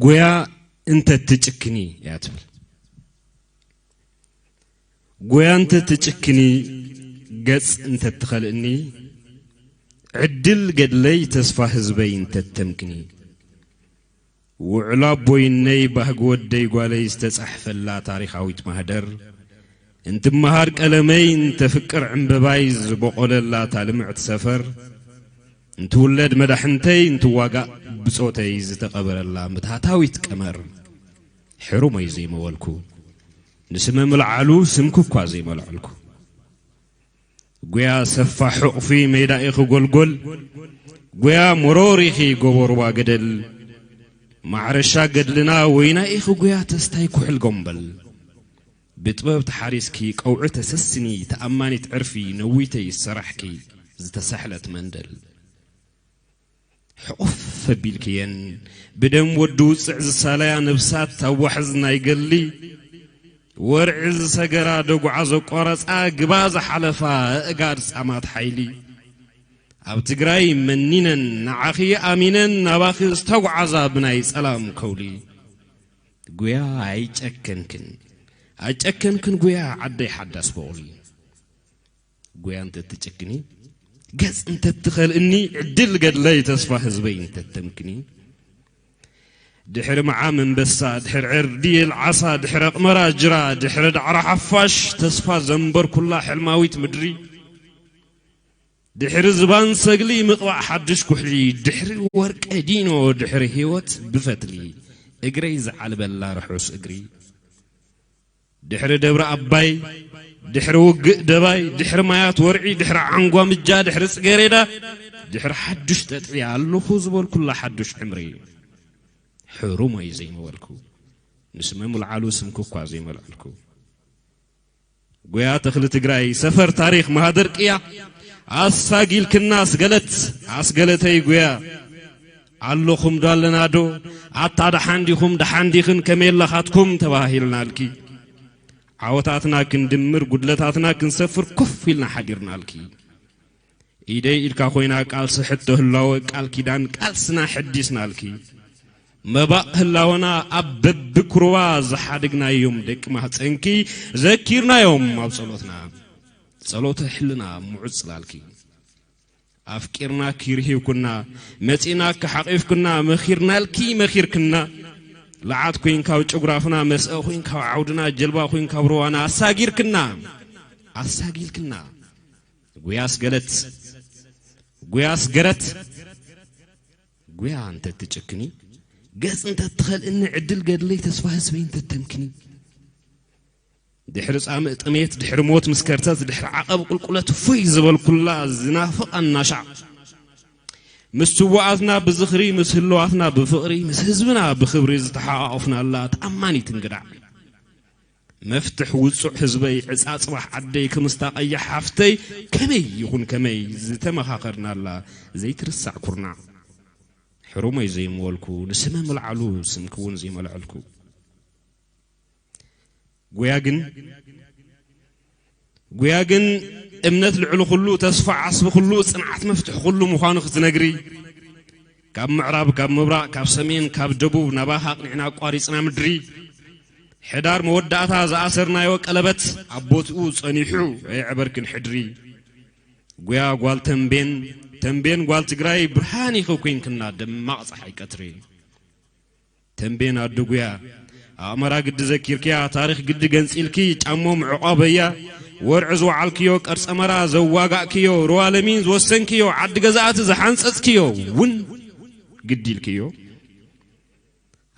قويا انت تجكني يا تبل قويا انت تجكني قص انت تخلقني عدل قد لي تصفى حزبي انت تمكني وعلا بويني بهقود دي قوالي استسحف الله تاريخ عويت مهدر انت مهار كلامي انت فكر عم ببايز بقول الله تعلمعت سفر انت ولد مدحنتي انت واقع بصوتي زتقبر الله متهاتاويت كمر حرومي زي ما والكو نسمم العلو سمكو كوازي ما العلكو قويا سفا حقفي ميدائخو قول قويا مروريخي قبور واقدل معرشا قدلنا وينا إخو قويا تستايكو حلقنبل بطبب تحاريسكي قوعة تسسني تأماني تعرفي نويتي السرحكي زتسحلت مندل حقف بيلكيين بدم ودوس عز ساليا نبسات توحزنا يقلي ورعز سقرا دوق عزو قرص قباز حلفا اقار سامات حيلي اب تقراي منينن نعاخي امينن نباخي استوق عذابنا سلام كولي قويا ايچكنكن قويا عدي حداس بولي قويا انت تچكني قز انت تخل اني عدل قد لي تصفى حزبي انت تمكني دحر معامن بسا دحر عردي العصا دحر قمرا جرا دحر دعرا حفاش تصفى زنبر كلها حلماويت مدري دحر زبان سقلي مقوع حدش كحلي دحر ورق ادينو دحر هيوت بفتلي اقري زعل بلا رحوس اقري دحر دبر اباي دحر وق دباي دحر مايات ورعي دحر عنقوا مجا دحر صقريدا دحر حدش تطيا الله خزبول كلها حدش عمري حرومي زي ما والكو نسمم العالو سمكو كوا زي ما العلكو قويا تخل تقراي سفر تاريخ مهادر قيا اساقيل كناس اسقلتي قويا علوكم دالنا دو عطا دحانديكم دحانديخن كميل لخاتكم تباهيلنا الكي عوتاتنا كندمر قدلتاتنا كنسفر كفيلنا حديرنا الكي إيدي إلكا خوينا قال صحته الله قال كيدان قال سنا حديثنا الكي مبا هلاونا أبب بكروا زحادقنا يوم دك ما هتسنكي ذكرنا يوم ما بصلوتنا صلوت حلنا معز لالكي أفكرنا كيرهي كنا متينا كحقيف كنا مخيرنا الكي مخير كنا لعاد كوين كاو جغرافنا مسأ كوين كاو عودنا جلبا كوين كاو روانا أساقير كنا قوياس قرت قويا أنت تجكني قاس انت تدخل ان عدل قد لي تصفى سبين تتمكني دحر صامت اميت دحر موت مسكرتات دحر عقب قلقلت فوي زبل كلها زنافق النشع مستوعاتنا بزخري مسهلواتنا بفقري مسهزبنا بخبري زتحققفنا الله تأماني تنقدع مفتح وصع حزبي عصا صباح عدي كمستاقي حفتي كمي يكون كمي زتمخاقرنا الله زي ترسع كرنا حرومي زي مولكو نسمم العلو سمكون زي ملعلكو قوياقن امنت العلو خلو تصفع عصب خلو صنعت مفتح خلو مخانخ زنقري كاب معراب كاب مبراء كاب سمين كاب دبوب نباها قنعنا قواريصنا مدري حدار مودعتا زاسرنا يوك قلبت عبوتو صنيحو اي عبركن حدري قويا قوال تنبين قوال تقراي برهاني خوكين كنا دماغ صحي كتري تنبين أدوغيا أمرا قد ذكيركيا تاريخ قد قنسيلكي تعموم عقابيا ورعزو عالكيو كرس أمرا زواقا كيو روالمين زوسن كيو عد قزات زحانسس كيو ون قديلكيو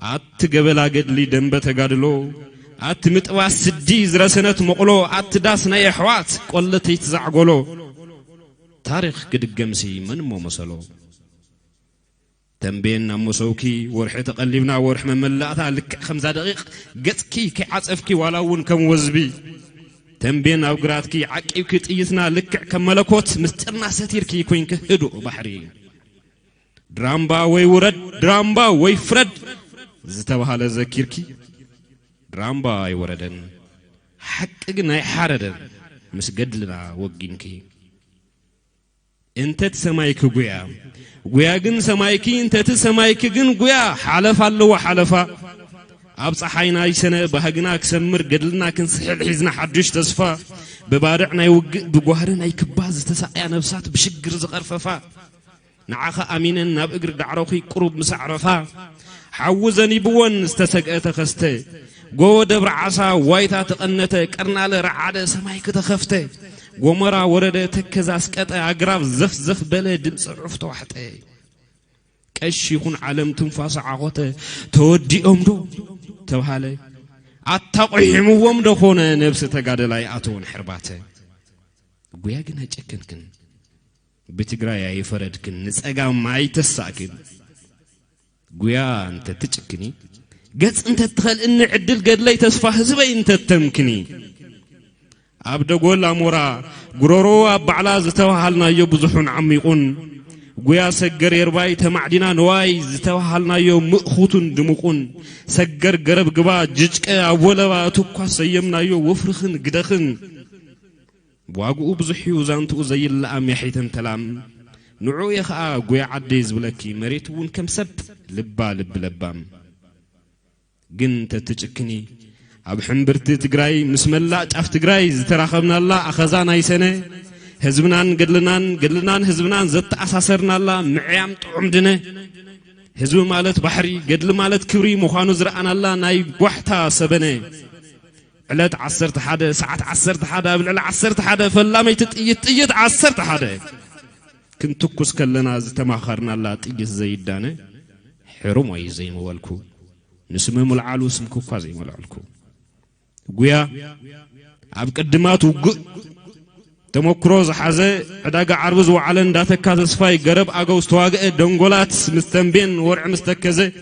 عد قبلا قد لي دنبت قادلو عد متواس سديز رسنت مقلو عد داسنا يحوات قولتي تزعقلو تاريخ قد قمسي من مو مسلو تنبين مسوكي ورحي تقلبنا ورح مملأتها لك 5 دقيق قتكي كي عصفكي ولاون كم وزبي تنبين أوقراتكي عقيبكي تقيتنا لك كم ملكوت مسترنا ستيركي كوينك هدو بحري درامبا وي ورد درامبا وي فرد زتوها لذكيركي درامبا اي وردن حق اقنا يحاردن مسقد لنا وقينكي انت تسمايك قويا جن سمايكي انت تسمايك جن قويا حلف الله وحلفا أبصح حينا يسنة بهجنا كسمر قدلنا كنسحل حزنا حدش تصفى ببارعنا بجوهرنا يكباز تسعي نفسات بشجر زقرففا نعاخ أمينا نبقر دعروخي قرب مسعرفا حوزني بون استسقت خسته جو دبر عصا وايتا تقنته قرنا لرعاده سمايك تخفته قمرا ورده تكزاس قطع اقراف زف بلا دمص عفته وحته قش يكون عالم تنفاس عقوته تودي امدو توهاله اتقيموم دخونه نفس تغادلاي اتون حرباته غيا غنا چكنكن بتግራይ يفردكن نصغا ماي تساكن غيا انت تچكني قص انت تخل ان عدل قدلي تصفى حزبي انت تمكني عبد قول امورا غرورو ابعلا زتوهالنا يبزحون عميقون غيا سجر يرباي تمعدنا نواي زتوهالنا يوم مخوتون دمقون سجر قرب قبا ججك اولبا تكوا سيمنا يو وفرخن قدخن بواقو بزحيو زانتو زي اللام يحيتن تلام نعو يخا غيا عديز بلكي مريتون كم سب لبا لبام جن تتشكني أب حنبرت تجراي مسملا أف تجراي زتراخبنا الله أخزان أي سنة هزبنان قدلنان هزبنان زت أساسرنا الله معيام تعمدنا هزب مالت بحري قدل مالت كوري مخانو زرعنا الله ناي بوحتا سبنة علت عصرت حدا ساعة عصرت حدا بالعلا عصرت حدا فلا ما يتيت عصرت حدا كنت تكوس كلنا زتماخرنا الله تيجي زي الدانة حرم أي زي موالكو نسمم العالو سمكو فازي ملعلكو غيا اب قدمات وق تمكروز حزه عداغا عربز وعلن داتكا تصفاي غرب اغوس تواغه دنگولات مستنبين ورع مستكزه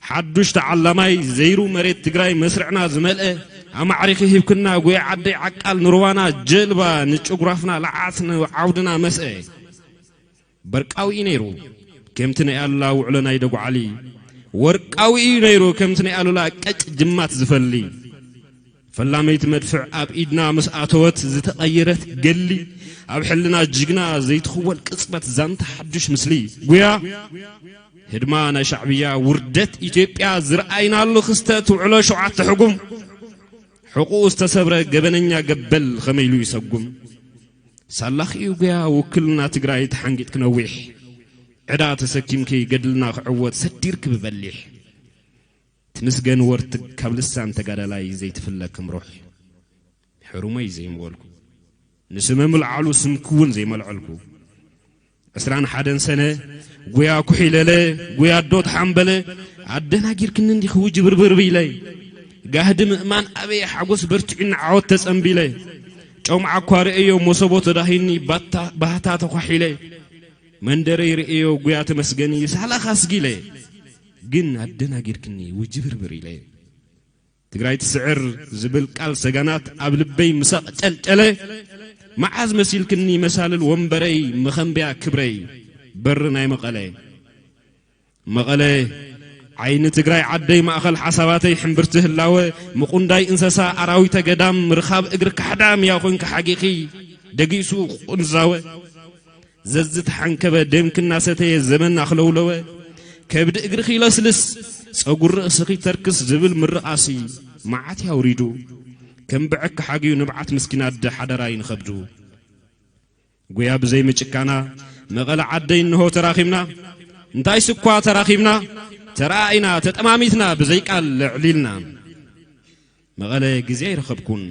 حدش تعلماي زيرو مريت تግራይ مسرعنا زملئ امعريخ هيبكنا غيا عدي عقال نروانا جلبا نچغرافنا لعاتنا عودنا مسئ برقاوي نيرو كمتنا الله وعلنا يدغ علي ورقاوي نيرو كمتنا الله قጭ جمات زفلي فلا ميت مدفع اب ايدنا مساتوت زتقيرت قلي اب حلنا جغنا زيت خول قصبت زانت حدش مسلي غيا هدمانا شعبيه وردت ايثيوبيا زرعينا له خستت وعلو شعات حكم حقوق استسبره جبننيا قبل خميلو يسقم سالخيو غيا وكلنا تግራይ تحنقت كنويح عدا تسكيمكي قدلنا عوت سديرك ببليح تمسجن ورت كابلسان تقادلاي زي تفلكم روح حرمي زي مولكو نسمم العلو سمكون زي ملعلكو اسران حدن سنه غيا كحيلله غيا دوت حنبله عدنا غيركن اندي خوج بربر بيلاي غاهد مئمان ابي حغوس برتعين عوت تصنبيلاي ጮም አኳር እዮ ሞሰቦት ዳሂኒ ባታ ተኳሒለ መንደረ ይርእዮ ጉያ ተመስገን ይሳላ ኻስጊለ ግን አደናጊርክኒ ወጅብርብር ኢለ ትግራይ ትስዕር ዝብል ቃል ሰጋናት ኣብ ልበይ ምሳቅ ጨልጨለ ማዓዝ መሲልክኒ መሳልል ወንበረይ መኸንቢያ ክብረይ በር ናይ መቀለ عين تجراي عدي ما أخل حساباتي حنبرته اللاوة مقنداي إنساسا أراوي تقدام مرخاب إجرك حدام يا أخوين كحقيقي دقيسو قنزاوة ززت حنكبة ديمك الناساتي الزمن أخلو لوة كبد إجرخي لسلس أقول رأسخي تركس زبل من رأسي معاتي أوريدو كم بعك حاجي ونبعت مسكينات ده حدراين خبدو قياب زي متشكانا مغل عدي إنه تراخيمنا انتاي سكوا تراخيمنا تراينا تتماميتنا بزيقال عليلنا مغاله غزي رخبكون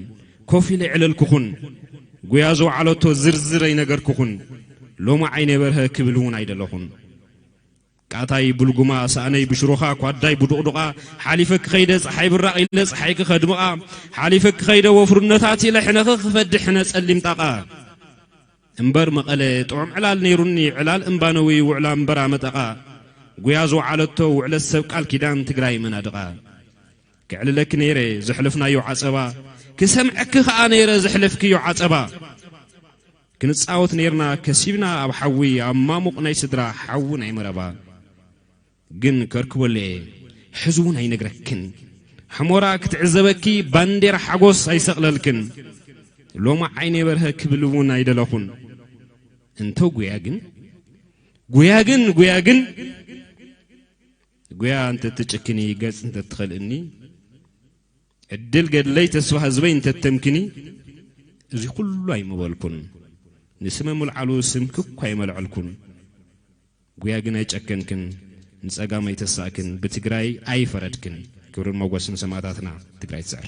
كوفي لعللكون غيازو علوتو زرزري نغركون لوما عيني برها كبلون ايدلهون قاتاي بلغما ساني بشروخا كواداي بدودقا حليفك خيده صحاي براقي لصحايك خدمقا حليفك خيده وفرنتاتي لحنخ خفدحنا صليم طاقا انبر مقاله طعم علال نيروني علال انبانوي وعلام برامطقا غيازو علتو وعلى السبقال كيدان تግራይ منادقا كعللك نيري زحلفنا يو عصبا كسمعك خا نيره زحلفك يو عصبا كنصاوت نيرنا كسيبنا اب حوي امامق ناي سدرا حو ناي مربا جن كركبلي حزون اي نغركن حمورا كتعزبكي باندير حغوس اي سقللكن لوما عيني برها كبلون ايدلخون እንቶ ጉያ ግን ጉያ አንተ ትጭክኒ ገጽ እንተ ትخلእኒ እድል ገድለይ ተስፋ ህዝበይ እንተ ተምክኒ እዚ ኩሉ አይመበልኩን ንስመ ሙልዓሉ ስምክ እኮ አይመልዕልኩን ጉያ ግን አይጨከንክን ንጸጋም አይተሳክን በትግራይ አይፈረድክን ክብርን መጓስን ሰማዕታትና ትግራይ ትዛር